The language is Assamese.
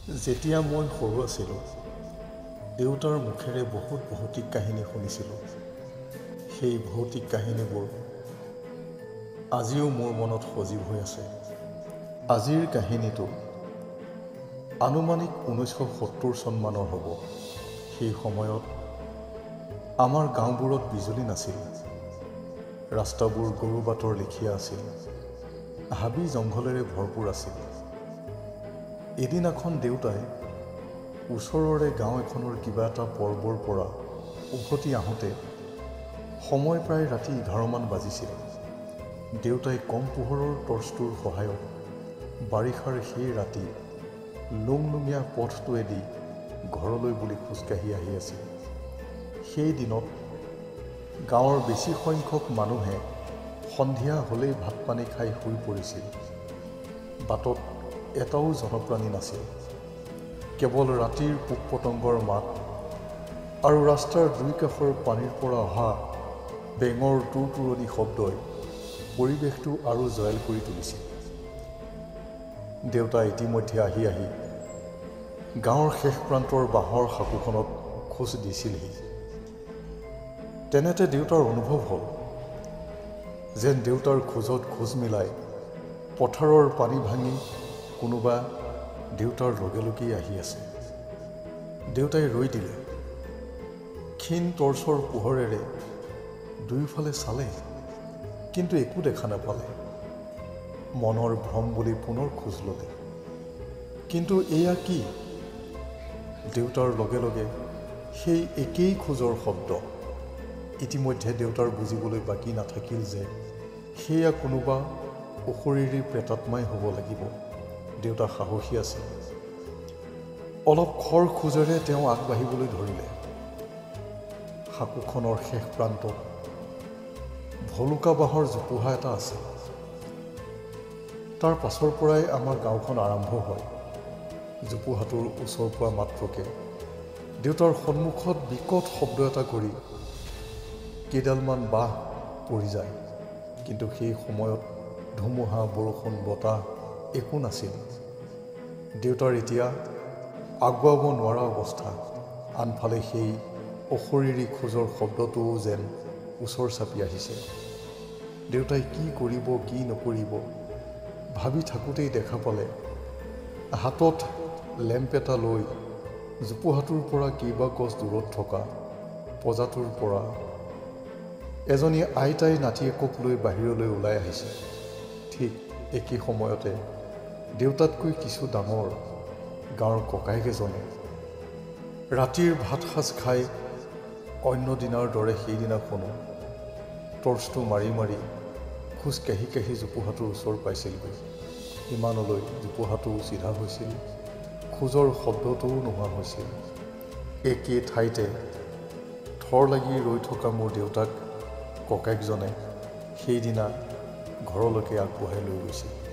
যেতিয়া মই সৰু আছিলোঁ, দেউতাৰ মুখেৰে বহুত ভৌতিক কাহিনী শুনিছিলোঁ। সেই ভৌতিক কাহিনীবোৰ আজিও মোৰ মনত সজীৱ হৈ আছে। আজিৰ কাহিনীটো আনুমানিক 1970 চনমানৰ হ'ব। সেই সময়ত আমাৰ গাঁওবোৰত বিজুলী নাছিল। ৰাস্তাবোৰ গৰু বাটৰ লেখীয়া আছিল। হাবি জংঘলেৰে ভৰপূৰ আছিল। এদিনাখন দেউতাই ওচৰৰে গাঁও এখনৰ কিবা এটা পৰ্বৰ পৰা উভতি আহোঁতে সময় প্ৰায় ৰাতি 11 মান বাজিছিল। দেউতাই কম পোহৰৰ টৰ্চটোৰ সহায়ত বাৰিষাৰ সেই ৰাতি লুংলুঙীয়া পথটোৱেদি ঘৰলৈ বুলি খোজকাঢ়ি আহি আছিল। সেই দিনত গাঁৱৰ বেছি সংখ্যক মানুহে সন্ধিয়া হ'লেই ভাত পানী খাই শুই পৰিছিল। বাটত এটাও জনপ্ৰাণী নাছিল। কেৱল ৰাতিৰ পোক পতংগৰ মাত আৰু ৰাস্তাৰ দুই কাষৰ পানীৰ পৰা অহা বেঙৰ তুৰতুৰণি শব্দই পৰিৱেশটো আৰু জয়াল কৰি তুলিছিল। দেউতা ইতিমধ্যে আহি গাঁৱৰ শেষ প্ৰান্তৰ বাঁহৰ সাঁকোখনত খোজ দিছিলহি। তেনেতে দেউতাৰ অনুভৱ হ'ল যেন দেউতাৰ খোজত খোজ মিলাই পথাৰৰ পানী ভাঙি কোনোবা দেউতাৰ লগে লগেই আহি আছে। দেউতাই ৰৈ দিলে। ক্ষীণ টৰ্চৰ পোহৰেৰে দুয়োফালে চালে, কিন্তু একো দেখা নাপালে। মনৰ ভ্ৰম বুলি পুনৰ খোজ ল'লে। কিন্তু এয়া কি? দেউতাৰ লগে লগে সেই একেই খোজৰ শব্দ। ইতিমধ্যে দেউতাৰ বুজিবলৈ বাকী নাথাকিল যে সেয়া কোনোবা অশৰীৰী প্ৰেতাত্মাই হ'ব লাগিব। দেউতা সাহসী আছিল। অলপ খৰ খোজেৰে তেওঁ আগবাঢ়িবলৈ ধৰিলে। সাঁকোখনৰ শেষ প্ৰান্তত ভলুকা বাঁহৰ জোপোহা এটা আছে। তাৰ পাছৰ পৰাই আমাৰ গাঁওখন আৰম্ভ হয়। জোপোহাটোৰ ওচৰ পোৱা মাত্ৰকে দেউতাৰ সন্মুখত বিকট শব্দ এটা কৰি কেইডালমান বাঁহ পৰি যায়। কিন্তু সেই সময়ত ধুমুহা, বৰষুণ, বতাহ একো নাছিল। দেউতাৰ এতিয়া আগুৱাব নোৱাৰা অৱস্থা। আনফালে সেই অশৰীৰী খোজৰ শব্দটোও যেন ওচৰ চাপি আহিছে। দেউতাই কি কৰিব, কি নকৰিব ভাবি থাকোঁতেই দেখা পালে হাতত লেম্প এটা লৈ জোপোহাটোৰ পৰা কেইবা গজ দূৰত থকা পঁজাটোৰ পৰা এজনী আইতাই নাতিয়েকক লৈ বাহিৰলৈ ওলাই আহিছে। ঠিক একে সময়তে দেউতাতকৈ কিছু ডাঙৰ গাঁৱৰ ককায়েক এজনে ৰাতিৰ ভাত সাজ খাই অন্য দিনাৰ দৰে সেইদিনাখনো টৰ্চটো মাৰি মাৰি খোজ কাঢ়ি কাঢ়ি জোপোহাটোৰ ওচৰ পাইছিলগৈ। ইমানলৈ জোপোহাটোও চিধা হৈছিল, খোজৰ শব্দটোও নোহোৱা হৈছিল। একে ঠাইতে থৰ লাগি ৰৈ থকা মোৰ দেউতাক ককায়েকজনে সেইদিনা ঘৰলৈকে আগবঢ়াই লৈ গৈছিল।